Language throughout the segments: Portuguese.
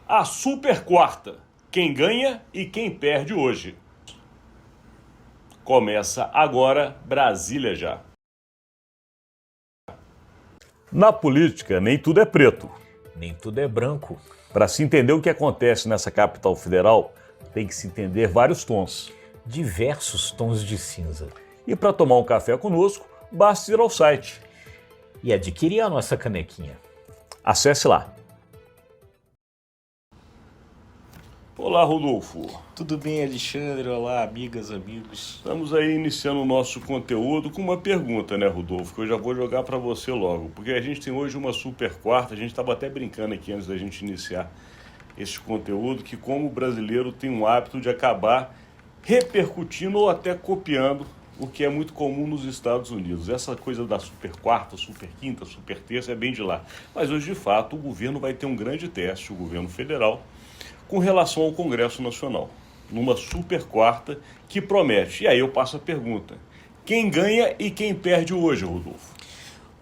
A Super Quarta. Quem ganha e quem perde hoje. Começa agora Brasília Já. Na política, nem tudo é preto. Nem tudo é branco. Para se entender o que acontece nessa capital federal, tem que se entender vários tons. Diversos tons de cinza. E para tomar um café conosco, basta ir ao site e adquirir a nossa canequinha. Acesse lá. Olá, Rodolfo. Tudo bem, Alexandre? Olá, amigas, amigos. Estamos aí iniciando o nosso conteúdo com uma pergunta, né, Rodolfo? Que eu já vou jogar para você logo. Porque a gente tem hoje uma super quarta, a gente estava até brincando aqui antes da gente iniciar esse conteúdo, que como o brasileiro tem um hábito de acabar repercutindo ou até copiando o que é muito comum nos Estados Unidos. Essa coisa da super quarta, super quinta, super terça é bem de lá. Mas hoje, de fato, o governo vai ter um grande teste, o governo federal, com relação ao Congresso Nacional, numa super quarta que promete. E aí eu passo a pergunta: quem ganha e quem perde hoje, Rodolfo?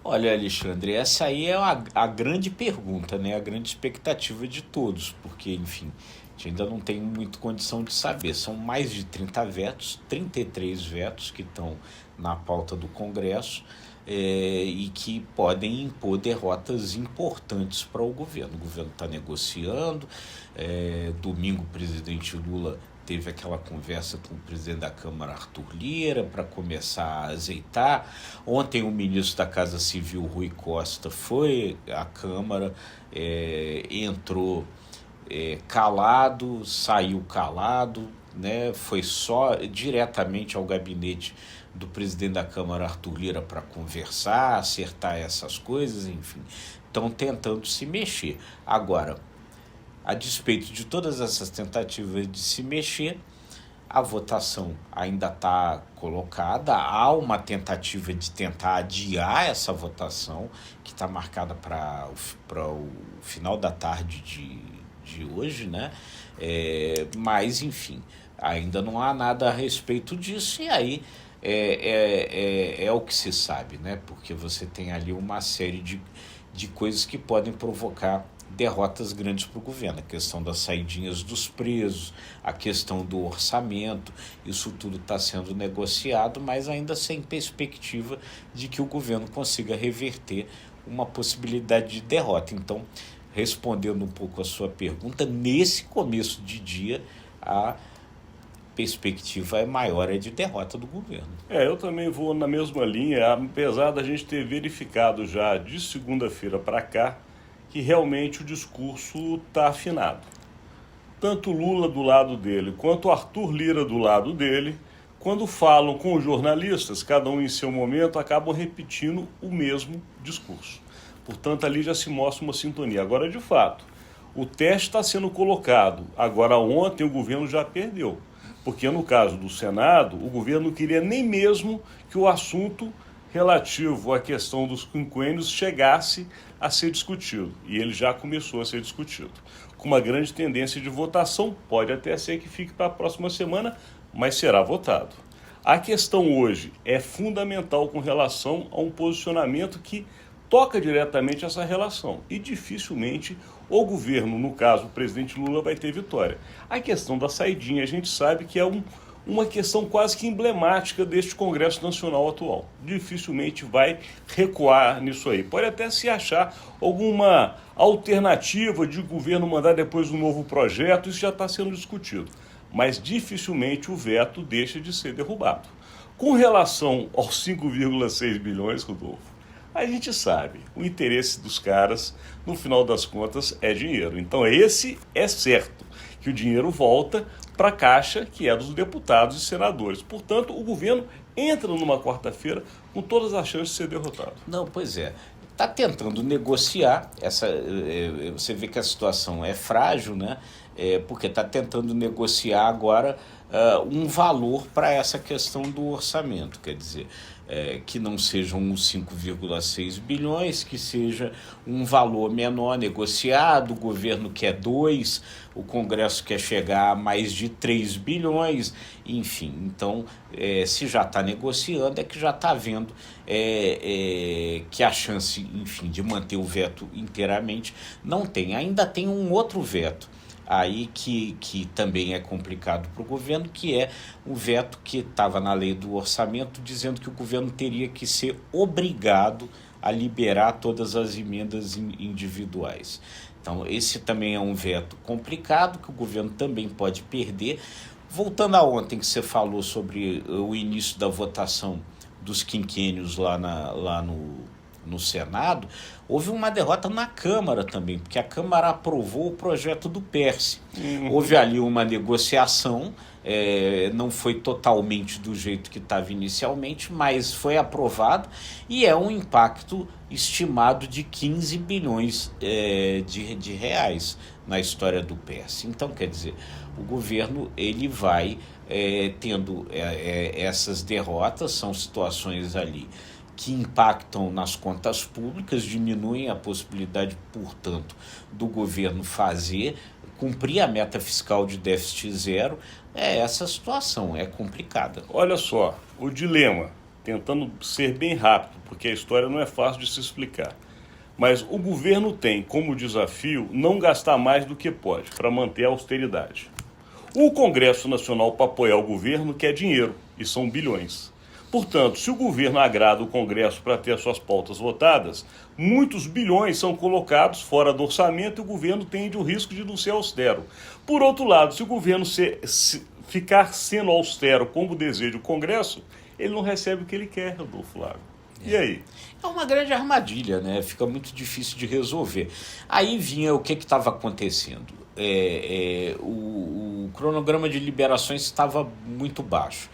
Olha, Alexandre, essa aí é a grande pergunta, né? A grande expectativa de todos, porque, enfim, a gente ainda não tem muita condição de saber. São mais de 30 vetos, 33 vetos que estão na pauta do Congresso, e que podem impor derrotas importantes para o governo. O governo está negociando. Domingo o presidente Lula teve aquela conversa com o presidente da Câmara, Arthur Lira, para começar a azeitar. Ontem o ministro da Casa Civil, Rui Costa, foi à Câmara, entrou calado, saiu calado, né? Foi só diretamente ao gabinete do presidente da Câmara, Arthur Lira, para conversar, acertar essas coisas, enfim. Estão tentando se mexer. Agora, a despeito de todas essas tentativas de se mexer, a votação ainda está colocada. Há uma tentativa de tentar adiar essa votação, que está marcada para o final da tarde de hoje, né? Mas, enfim, ainda não há nada a respeito disso. E aí é o que se sabe, né? Porque você tem ali uma série de coisas que podem provocar derrotas grandes para o governo. A questão das saidinhas dos presos, a questão do orçamento, isso tudo está sendo negociado, mas ainda sem perspectiva de que o governo consiga reverter uma possibilidade de derrota. Então, respondendo um pouco a sua pergunta, nesse começo de dia, a perspectiva maior é de derrota do governo. Eu também vou na mesma linha, apesar da gente ter verificado já de segunda-feira para cá que realmente o discurso está afinado. Tanto Lula do lado dele, quanto Arthur Lira do lado dele, quando falam com os jornalistas, cada um em seu momento, acabam repetindo o mesmo discurso. Portanto, ali já se mostra uma sintonia. Agora, de fato, o teste está sendo colocado. Agora, ontem o governo já perdeu. Porque no caso do Senado, o governo não queria nem mesmo que o assunto relativo à questão dos quinquênios chegasse a ser discutido. E ele já começou a ser discutido. Com uma grande tendência de votação, pode até ser que fique para a próxima semana, mas será votado. A questão hoje é fundamental com relação a um posicionamento que toca diretamente essa relação. E dificilmente o governo, no caso o presidente Lula, vai ter vitória. A questão da saidinha, a gente sabe que é uma questão quase que emblemática deste Congresso Nacional atual. Dificilmente vai recuar nisso aí. Pode até se achar alguma alternativa de o governo mandar depois um novo projeto, isso já está sendo discutido. Mas dificilmente o veto deixa de ser derrubado. Com relação aos 5,6 bilhões, Rodolfo, a gente sabe, o interesse dos caras, no final das contas, é dinheiro. Então esse é certo, que o dinheiro volta para a caixa, que é dos deputados e senadores. Portanto, o governo entra numa quarta-feira com todas as chances de ser derrotado. Não, pois é. Está tentando negociar. Você vê que a situação é frágil, né? Porque está tentando negociar agora um valor para essa questão do orçamento. Quer dizer, que não sejam uns 5,6 bilhões, que seja um valor menor negociado. O governo quer 2, o Congresso quer chegar a mais de 3 bilhões, enfim. Então, se já está negociando, é que já está vendo que a chance, enfim, de manter o veto inteiramente não tem. Ainda tem um outro veto, aí que também é complicado para o governo, que é o veto que estava na lei do orçamento, dizendo que o governo teria que ser obrigado a liberar todas as emendas individuais. Então, esse também é um veto complicado, que o governo também pode perder. Voltando a ontem que você falou sobre o início da votação dos quinquênios lá no Senado, houve uma derrota na Câmara também, porque a Câmara aprovou o projeto do PERSE. Houve ali uma negociação, não foi totalmente do jeito que estava inicialmente, mas foi aprovado e é um impacto estimado de 15 bilhões de reais na história do PERSE. Então, quer dizer, o governo ele vai tendo essas derrotas, são situações ali que impactam nas contas públicas, diminuem a possibilidade, portanto, do governo cumprir a meta fiscal de déficit zero. Essa situação é complicada. Olha só, o dilema, tentando ser bem rápido, porque a história não é fácil de se explicar. Mas o governo tem como desafio não gastar mais do que pode para manter a austeridade. O Congresso Nacional, para apoiar o governo, quer dinheiro, e são bilhões. Portanto, se o governo agrada o Congresso para ter as suas pautas votadas, muitos bilhões são colocados fora do orçamento e o governo tende o risco de não ser austero. Por outro lado, se o governo ficar sendo austero como deseja o Congresso, ele não recebe o que ele quer, Rodolfo Lago. E aí? É uma grande armadilha, né? Fica muito difícil de resolver. Aí vinha o que estava acontecendo. O cronograma de liberações estava muito baixo.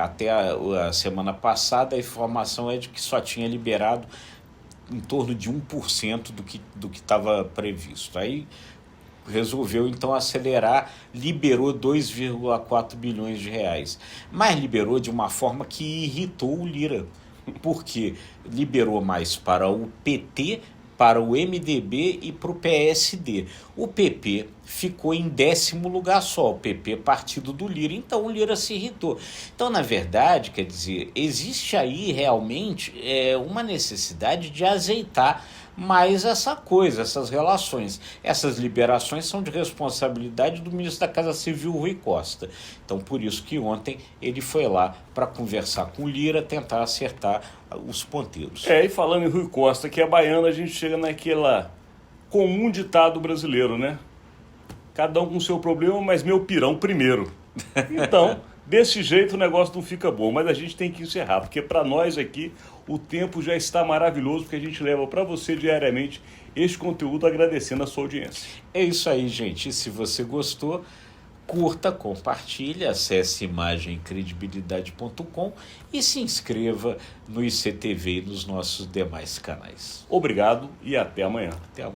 Até a semana passada a informação é de que só tinha liberado em torno de 1% do que estava previsto. Aí resolveu então acelerar, liberou 2,4 bilhões de reais, mas liberou de uma forma que irritou o Lira, porque liberou mais para o PT, para o MDB e para o PSD. O PP ficou em 10º lugar só, o PP partido do Lira, então o Lira se irritou. Então, na verdade, quer dizer, existe aí realmente uma necessidade de azeitar mais essa coisa, essas relações. Essas liberações são de responsabilidade do ministro da Casa Civil, Rui Costa. Então, por isso que ontem ele foi lá para conversar com o Lira, tentar acertar os ponteiros. E falando em Rui Costa, que é baiano, a gente chega naquela comum ditado brasileiro, né? Cada um com seu problema, mas meu pirão primeiro. Então, desse jeito o negócio não fica bom, mas a gente tem que encerrar, porque para nós aqui o tempo já está maravilhoso, porque a gente leva para você diariamente este conteúdo, agradecendo a sua audiência. É isso aí, gente. E se você gostou, curta, compartilhe, acesse imagemcredibilidade.com e se inscreva no ICTV e nos nossos demais canais. Obrigado e até amanhã. Até amanhã.